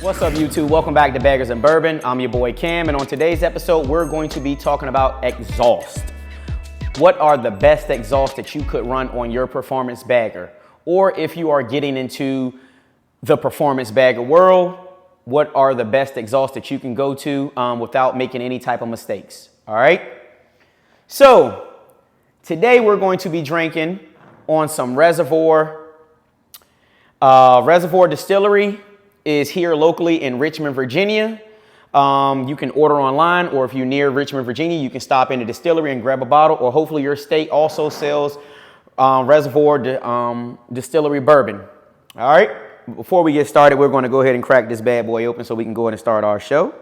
What's up, YouTube? Welcome back to Baggers and Bourbon. I'm your boy Cam, and on today's episode, we're going to be talking about exhaust. What are the best exhausts that you could run on your performance bagger? Or if you are getting into the performance bagger world, what are the best exhausts that you can go to without making any type of mistakes? All right. So today we're going to be drinking on some Reservoir. Reservoir Distillery is here locally in Richmond, Virginia. You can order online, or if you're near Richmond, Virginia, you can stop in the distillery and grab a bottle, or hopefully your state also sells Reservoir Distillery bourbon. All right. Before we get started, we're going to go ahead and crack this bad boy open so we can go ahead and start our show.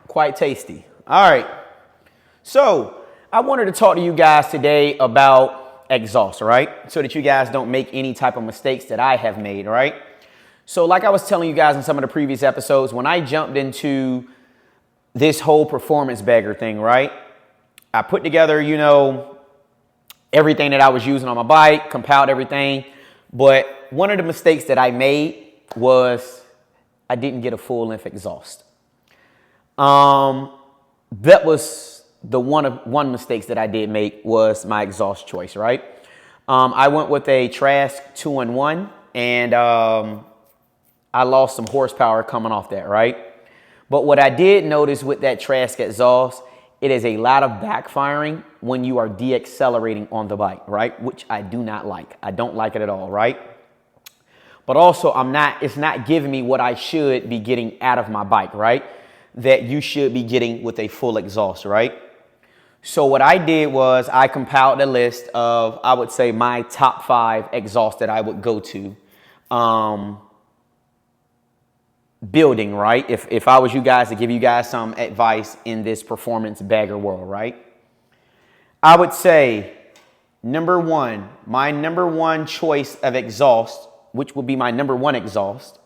Quite tasty. All right. So I wanted to talk to you guys today about exhaust, all right? So that you guys don't make any type of mistakes that I have made, all right? So like I was telling you guys in some of the previous episodes, when I jumped into this whole performance bagger thing, right? I put together, everything that I was using on my bike, compiled everything. But one of the mistakes that I made was I didn't get a full length exhaust. That was the one mistakes that I did make was my exhaust choice, right? I went with a Trask 2-in-1 and, I lost some horsepower coming off that, right? But what I did notice with that Trask exhaust, it is a lot of backfiring when you are deaccelerating on the bike, right? Which I do not like. I don't like it at all, right? But also it's not giving me what I should be getting out of my bike, right? That you should be getting with a full exhaust, right? So what I did was I compiled a list of, I would say, my top 5 exhausts that I would go to building, right? If I was you guys, to give you guys some advice in this performance bagger world, right? I would say my number one choice of exhaust, which would be my number one exhaust,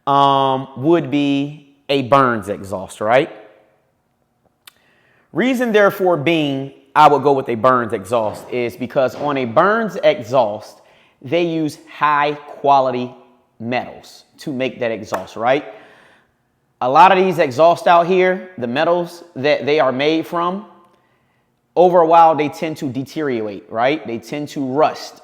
would be a Burns exhaust, right? Reason therefore being I would go with a Burns exhaust is because on a Burns exhaust, they use high quality metals to make that exhaust, right? A lot of these exhausts out here, the metals that they are made from, over a while, they tend to deteriorate, right? They tend to rust.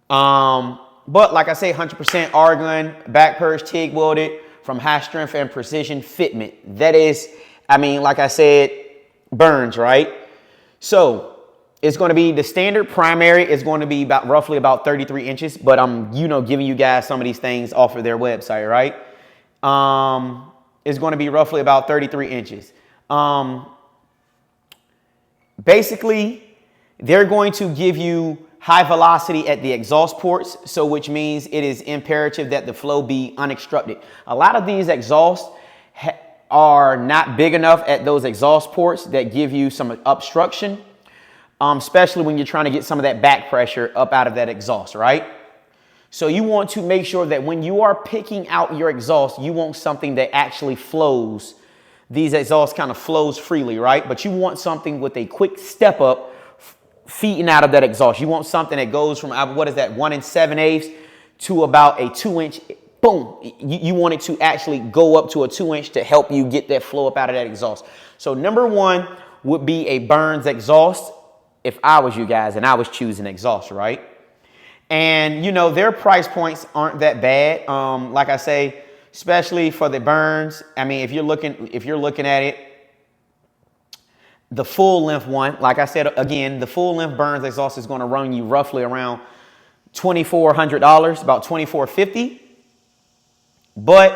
But like I say, 100% argon, back purge, TIG welded, from high strength and precision fitment. That is, like I said, Burns, right? So it's going to be the standard primary is going to be roughly about 33 inches, but I'm, giving you guys some of these things off of their website, right? It's going to be roughly about 33 inches. Basically, they're going to give you high velocity at the exhaust ports, so which means it is imperative that the flow be unobstructed. A lot of these exhausts are not big enough at those exhaust ports that give you some obstruction, especially when you're trying to get some of that back pressure up out of that exhaust, right? So you want to make sure that when you are picking out your exhaust, you want something that actually flows. These exhausts kind of flows freely, right? But you want something with a quick step up feeding out of that exhaust. You want something that goes from, 1 7/8 to about a 2-inch, boom. You want it to actually go up to a 2-inch to help you get that flow up out of that exhaust. So number one would be a Burns exhaust if I was you guys and I was choosing exhaust, right? And, their price points aren't that bad. Like I say, especially for the Burns. If you're looking at it, the full length one, like I said, again, the full length Burns exhaust is going to run you roughly around $2,400, about $2,450. But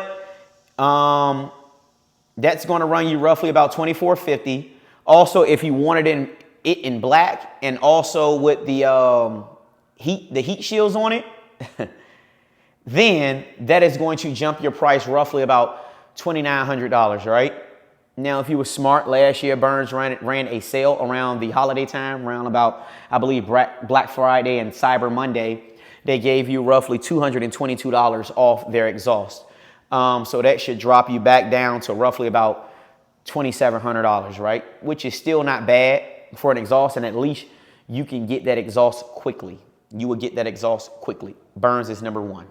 that's going to run you roughly about $2,450. Also, if you wanted it in black and also with the heat shields on it, then that is going to jump your price roughly about $2,900, right? Now, if you were smart, last year Burns ran a sale around the holiday time, around about, I believe, Black Friday and Cyber Monday. They gave you roughly $222 off their exhaust. So that should drop you back down to roughly about $2,700, right? Which is still not bad for an exhaust, and at least you can get that exhaust quickly. You will get that exhaust quickly. Burns is number one.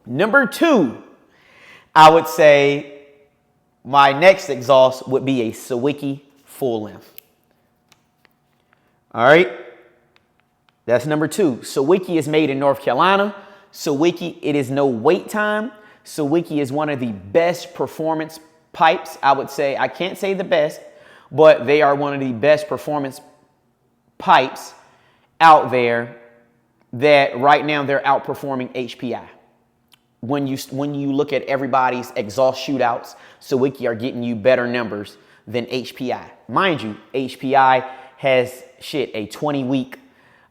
Number two, I would say my next exhaust would be a Sawicki full length. All right. That's number two. Sawicki is made in North Carolina. Sawicki, it is no wait time. Sawicki is one of the best performance pipes. I would say, I can't say the best, but they are one of the best performance pipes out there that right now they're outperforming HPI. When you look at everybody's exhaust shootouts, Sawicki are getting you better numbers than HPI. Mind you, HPI has a 20-week,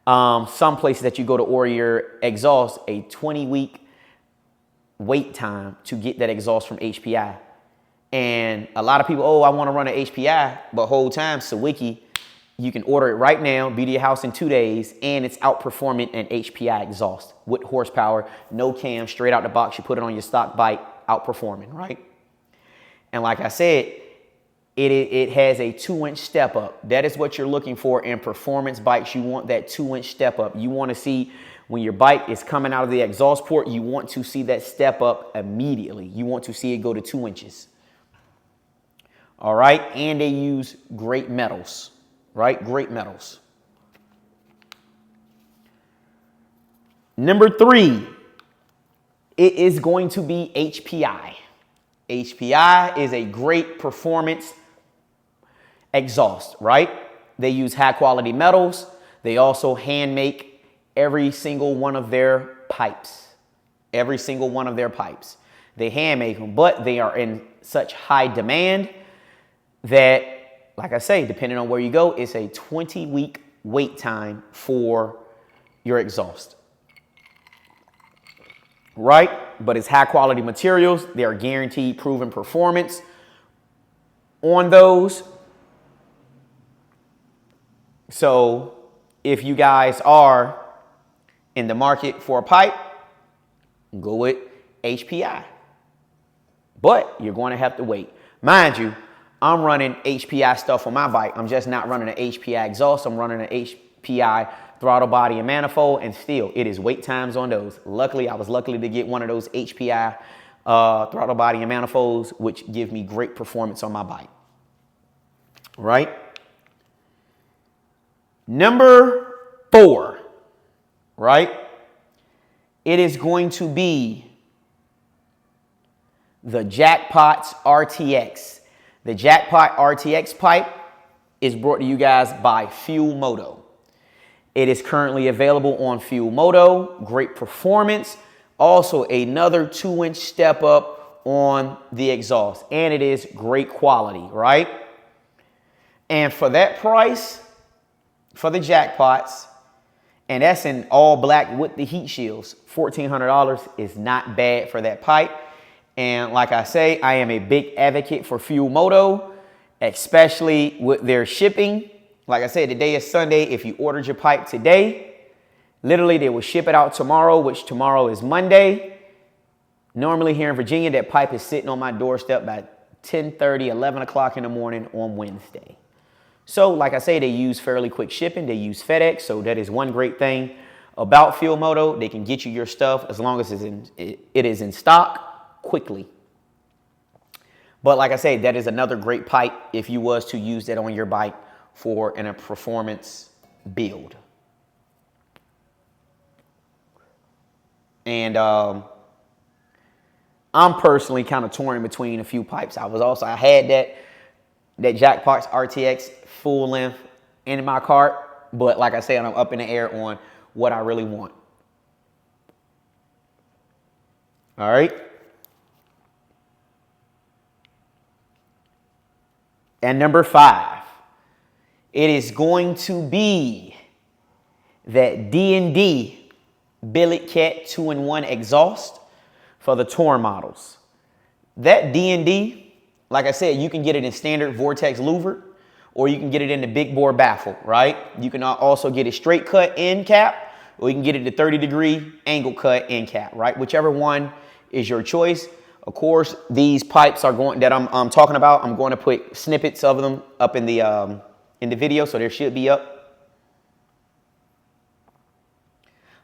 some places that you go to order your exhaust, a 20-week wait time to get that exhaust from HPI. And a lot of people, oh, I want to run an HPI, but whole time, Sawicki, you can order it right now, be to your house in 2 days, and it's outperforming an HPI exhaust with horsepower, no cam, straight out the box. You put it on your stock bike, outperforming, right? And like I said, it has a 2-inch step up. That is what you're looking for in performance bikes. You want that 2-inch step up. You want to see when your bike is coming out of the exhaust port, you want to see that step up immediately. You want to see it go to 2 inches. All right, and they use great metals. Right? Great metals. Number three, it is going to be HPI. HPI is a great performance exhaust, right? They use high quality metals. They also hand make every single one of their pipes. Every single one of their pipes. They hand make them, but they are in such high demand that, like I say, depending on where you go, it's a 20-week wait time for your exhaust. Right? But it's high quality materials. They are guaranteed proven performance on those. So if you guys are in the market for a pipe, go with HPI. But you're going to have to wait. Mind you, I'm running HPI stuff on my bike. I'm just not running an HPI exhaust. I'm running an HPI throttle body and manifold, and still, it is wait times on those. Luckily, I was lucky to get one of those HPI throttle body and manifolds, which give me great performance on my bike. Right? Number four, right? It is going to be the Jackpot's RTX. The Jackpot RTX pipe is brought to you guys by Fuel Moto. It is currently available on Fuel Moto. Great performance. Also another 2-inch step up on the exhaust. And it is great quality, right? And for that price, for the Jackpots, and that's in all black with the heat shields, $1,400 is not bad for that pipe. And like I say, I am a big advocate for Fuel Moto, especially with their shipping. Like I said, today is Sunday. If you ordered your pipe today, literally they will ship it out tomorrow, which tomorrow is Monday. Normally here in Virginia, that pipe is sitting on my doorstep by 10:30, 11 o'clock in the morning on Wednesday. So like I say, they use fairly quick shipping. They use FedEx. So that is one great thing about Fuel Moto. They can get you your stuff as long as it is in stock quickly. But like I say, that is another great pipe if you was to use that on your bike for a performance build. And I'm personally kind of torn between a few pipes. I had that Jackpot's RTX full length in my cart, but like I said, I'm up in the air on what I really want. All right. And number 5, it is going to be that D&D Billet Cat 2-in-1 exhaust for the Touring models. That D&D, like I said, you can get it in standard vortex louver, or you can get it in the big bore baffle, right? You can also get it straight cut end cap, or you can get it to 30-degree angle cut end cap, right? Whichever one is your choice. Of course, these pipes are going that I'm talking about. I'm going to put snippets of them up in the video, so there should be up.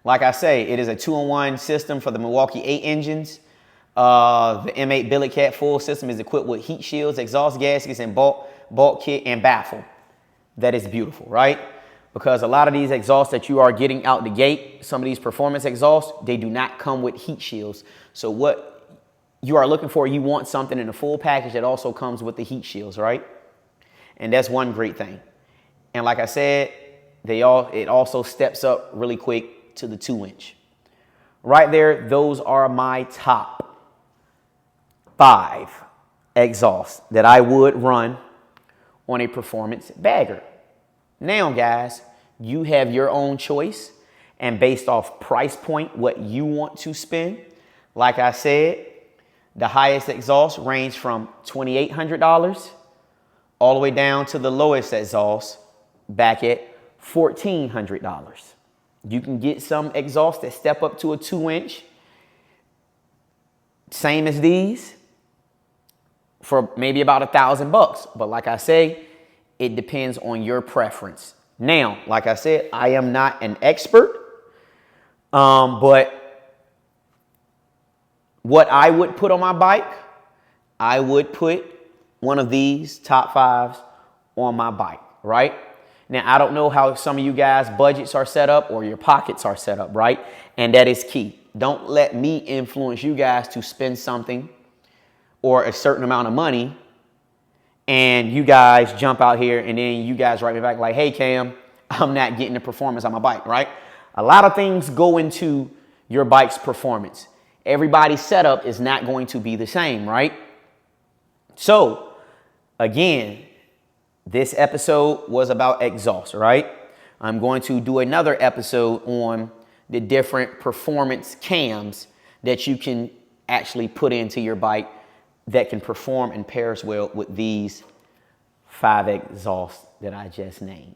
Like I say, it is a 2-in-1 system for the Milwaukee 8 engines. The M8 billet cat full system is equipped with heat shields, exhaust gaskets, and bulk kit and baffle. That is beautiful, right? Because a lot of these exhausts that you are getting out the gate, some of these performance exhausts, they do not come with heat shields. So what you are looking for, you want something in a full package that also comes with the heat shields, right? And that's one great thing. And like I said, it also steps up really quick to the 2-inch. Right there, those are my top 5 exhausts that I would run on a performance bagger. Now, guys, you have your own choice, and based off price point, what you want to spend. Like I said, the highest exhaust range from $2,800 all the way down to the lowest exhaust back at $1,400. You can get some exhausts that step up to a 2-inch, same as these, for maybe about $1,000. But like I say, it depends on your preference. Now, like I said, I am not an expert, but what I would put on my bike, I would put one of these top 5s on my bike, right? Now, I don't know how some of you guys' budgets are set up or your pockets are set up, right? And that is key. Don't let me influence you guys to spend something or a certain amount of money and you guys jump out here and then you guys write me back like, hey, Cam, I'm not getting the performance on my bike, right? A lot of things go into your bike's performance. Everybody's setup is not going to be the same, right? So, again, this episode was about exhaust, right? I'm going to do another episode on the different performance cams that you can actually put into your bike that can perform and pairs well with these 5 exhausts that I just named.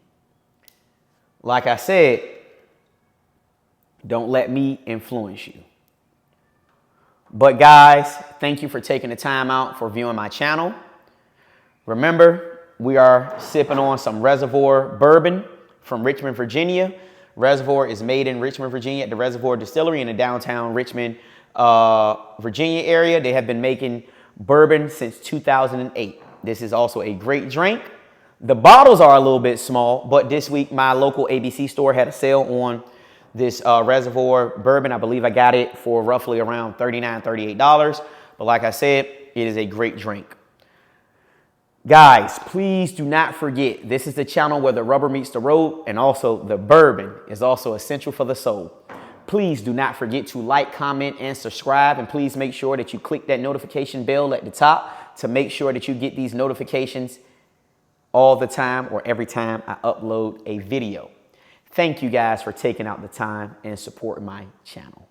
Like I said, don't let me influence you. But guys, thank you for taking the time out for viewing my channel. Remember, we are sipping on some Reservoir Bourbon from Richmond, Virginia. Reservoir is made in Richmond, Virginia at the Reservoir Distillery in the downtown Richmond, Virginia area. They have been making bourbon since 2008. This is also a great drink. The bottles are a little bit small, but this week my local ABC store had a sale on this Reservoir Bourbon. I believe I got it for roughly around $39, $38. But like I said, it is a great drink. Guys, please do not forget, this is the channel where the rubber meets the road, and also the bourbon is also essential for the soul. Please do not forget to like, comment, and subscribe. And please make sure that you click that notification bell at the top to make sure that you get these notifications all the time or every time I upload a video. Thank you guys for taking out the time and supporting my channel.